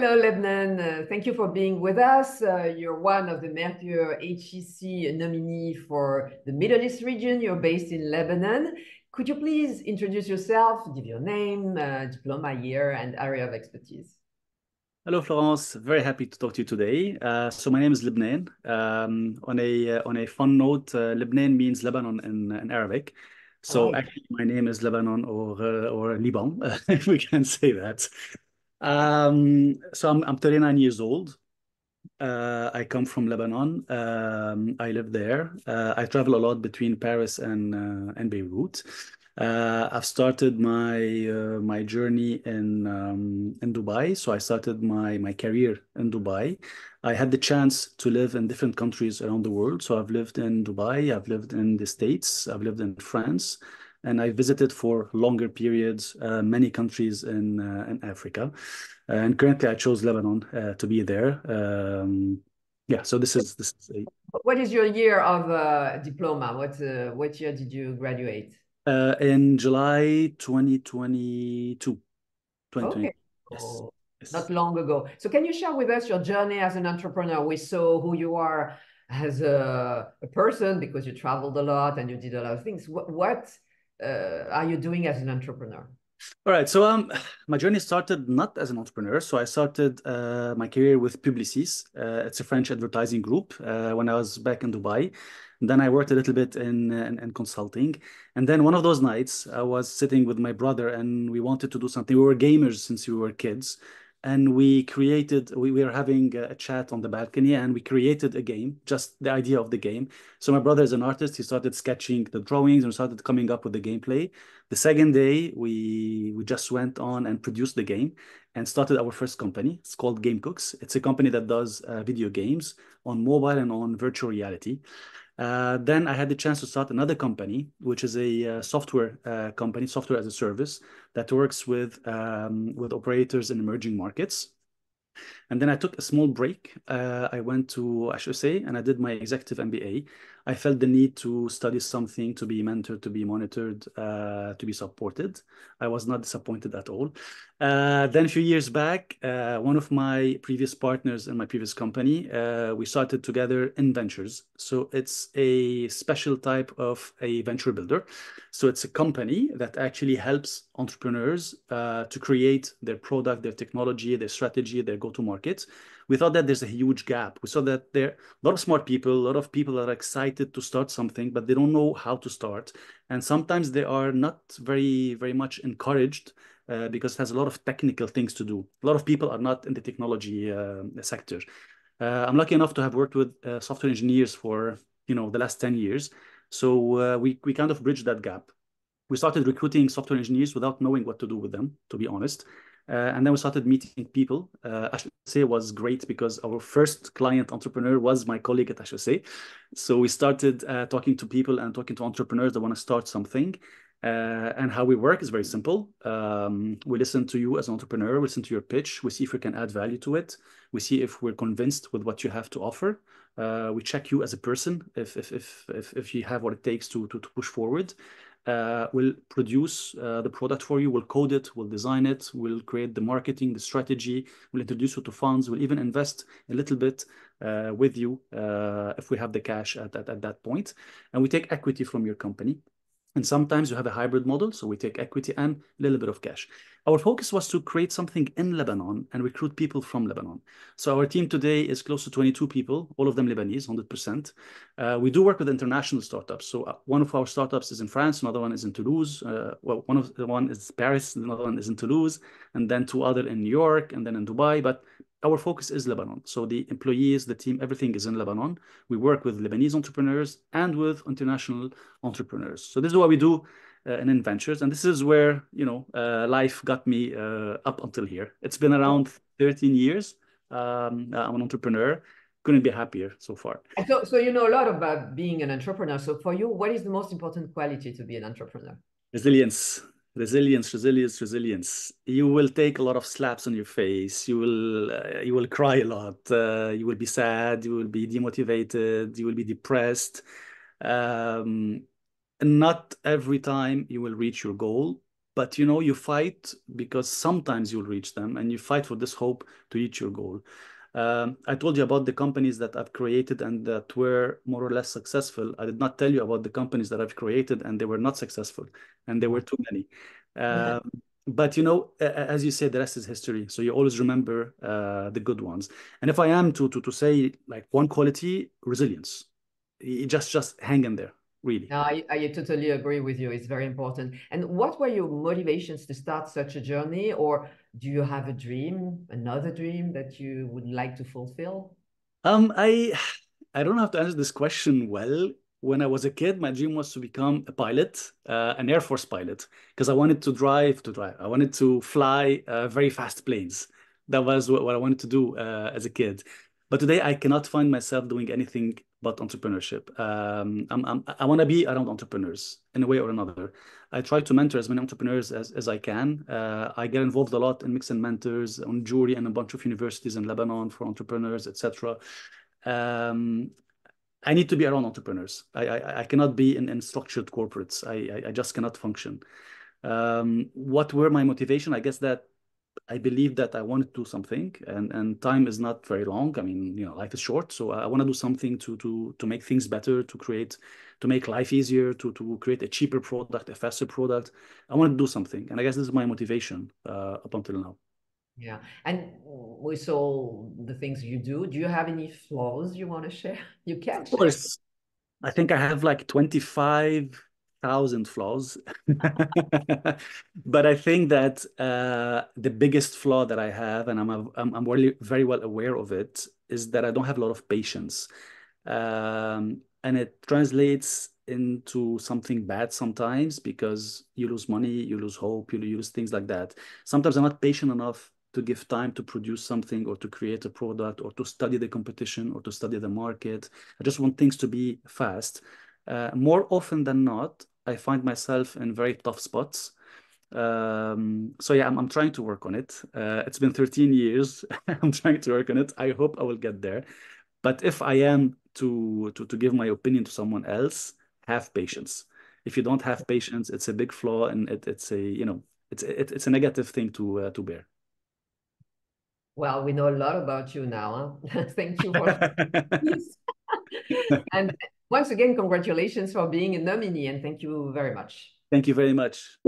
Hello, Lebanon. Thank you for being with us. You're one of the Mercure HEC nominee for the Middle East region. You're based in Lebanon. Could you please introduce yourself, give your name, diploma year, and area of expertise? Hello, Florence. Very happy to talk to you today. So my name is Lebnan. On a fun note, Lebnan means Lebanon in Arabic. I So like. actually, my name is Lebanon or Liban, if we can say that. So I'm 39 years old. I come from Lebanon. I live there. I travel a lot between Paris and Beirut. I've started my journey in Dubai. So I started my career in Dubai. I had the chance to live in different countries around the world. So I've lived in Dubai, I've lived in the States, I've lived in France, and I visited for longer periods many countries in Africa. And currently, I chose Lebanon to be there. Yeah, so this is What is your year of diploma? What year did you graduate? in July 2022. 2020. Okay. Yes. Oh, not Yes. long ago. So can you share with us your journey as an entrepreneur? We saw who you are as a person because you traveled a lot and you did a lot of things. What are you doing as an entrepreneur? All right. So my journey started not as an entrepreneur. So I started my career with Publicis. It's a French advertising group when I was back in Dubai. And then I worked a little bit in consulting. And then one of those nights, I was sitting with my brother and we wanted to do something. We were gamers since we were kids. And we were having a chat on the balcony and we created a game, just the idea of the game. So my brother is an artist. He started sketching the drawings and started coming up with the gameplay. The second day, we just went on and produced the game and started our first company. It's called Game Cooks. It's a company that does video games on mobile and on virtual reality. Then I had the chance to start another company, which is a software company, software as a service that works with operators in emerging markets. And then I took a small break. I went to HEC and I did my executive MBA. I felt the need to study something, to be mentored, to be monitored, to be supported. I was not disappointed at all. Then a few years back, one of my previous partners in my previous company, we started together in ventures. So it's a special type of a venture builder. So it's a company that actually helps entrepreneurs to create their product, their technology, their strategy, their go-to-market. We thought that there's a huge gap. We saw that there are a lot of smart people, a lot of people are excited to start something, but they don't know how to start. And sometimes they are not very, very much encouraged because it has a lot of technical things to do. A lot of people are not in the technology sector. I'm lucky enough to have worked with software engineers for the last 10 years. So we kind of bridged that gap. We started recruiting software engineers without knowing what to do with them, to be honest. And then we started meeting people. HEC was great because our first client entrepreneur was my colleague at HEC. So we started talking to people and talking to entrepreneurs that want to start something. And how we work is very simple. We listen to you as an entrepreneur, we listen to your pitch, we see if we can add value to it. We see if we're convinced with what you have to offer. We check you as a person if you have what it takes to push forward. We'll produce the product for you, we'll code it, we'll design it, we'll create the marketing, the strategy, we'll introduce you to funds, we'll even invest a little bit with you if we have the cash at that point. And we take equity from your company. And sometimes you have a hybrid model, so we take equity and a little bit of cash. Our focus was to create something in Lebanon and recruit people from Lebanon. So our team today is close to 22 people, all of them Lebanese, 100%. We do work with international startups. So one of our startups is in France, another one is in Toulouse. Well, one is Paris, another one is in Toulouse, and then two other in New York, and then in Dubai. But our focus is Lebanon. So the employees, the team, everything is in Lebanon. We work with Lebanese entrepreneurs and with international entrepreneurs. So this is what we do in ventures, and this is where life got me up until here. It's been around 13 years. I'm an entrepreneur. Couldn't be happier so far. And so you know a lot about being an entrepreneur. So for you, what is the most important quality to be an entrepreneur? Resilience. Resilience. You will take a lot of slaps on your face. You will cry a lot. You will be sad. You will be demotivated. You will be depressed. Um, not every time you will reach your goal, but you know, you fight because sometimes you'll reach them, and you fight for this hope to reach your goal. I told you about the companies that I've created and that were more or less successful. I did not tell you about the companies that I've created and they were not successful, and there were too many. But you know, as you said, the rest is history. So you always remember the good ones. And if I am to say like one quality, resilience. Just hang in there, really. No, I totally agree with you. It's very important. And what were your motivations to start such a journey? Or do you have a dream, another dream that you would like to fulfill? Um, I I don't have to answer this question well. When I was a kid, my dream was to become a pilot, an Air Force pilot, because I wanted to drive. I wanted to fly very fast planes. That was what I wanted to do as a kid. But today, I cannot find myself doing anything but entrepreneurship. I want to be around entrepreneurs in a way or another. I try to mentor as many entrepreneurs as I can. I get involved a lot in Mix and Mentors on jury and a bunch of universities in Lebanon for entrepreneurs, etc. Um, I need to be around entrepreneurs. I cannot be in structured corporates. I just cannot function. What were my motivation? I guess that I believe that I want to do something, and time is not very long. I mean, you know, life is short, so I want to do something to make things better, to make life easier, to create a cheaper product, a faster product. I want to do something, and I guess this is my motivation up until now. Yeah. And we saw the things you do. Do you have any flaws you want to share? You can Of share. course, I think I have like 25,000 flaws. But I think that the biggest flaw that I have, and I'm really very well aware of it, is that I don't have a lot of patience. And it translates into something bad sometimes because you lose money, you lose hope, you lose things like that. Sometimes I'm not patient enough to give time to produce something or to create a product or to study the competition or to study the market. I just want things to be fast. More often than not, I find myself in very tough spots. So yeah, I'm trying to work on it. It's been 13 years. I'm trying to work on it. I hope I will get there. But if I am to give my opinion to someone else, have patience. If you don't have patience, it's a big flaw, and it's a you know it's a negative thing to bear. Well, we know a lot about you now. Huh? Thank you for this. And once again, congratulations for being a nominee, and thank you very much. Thank you very much.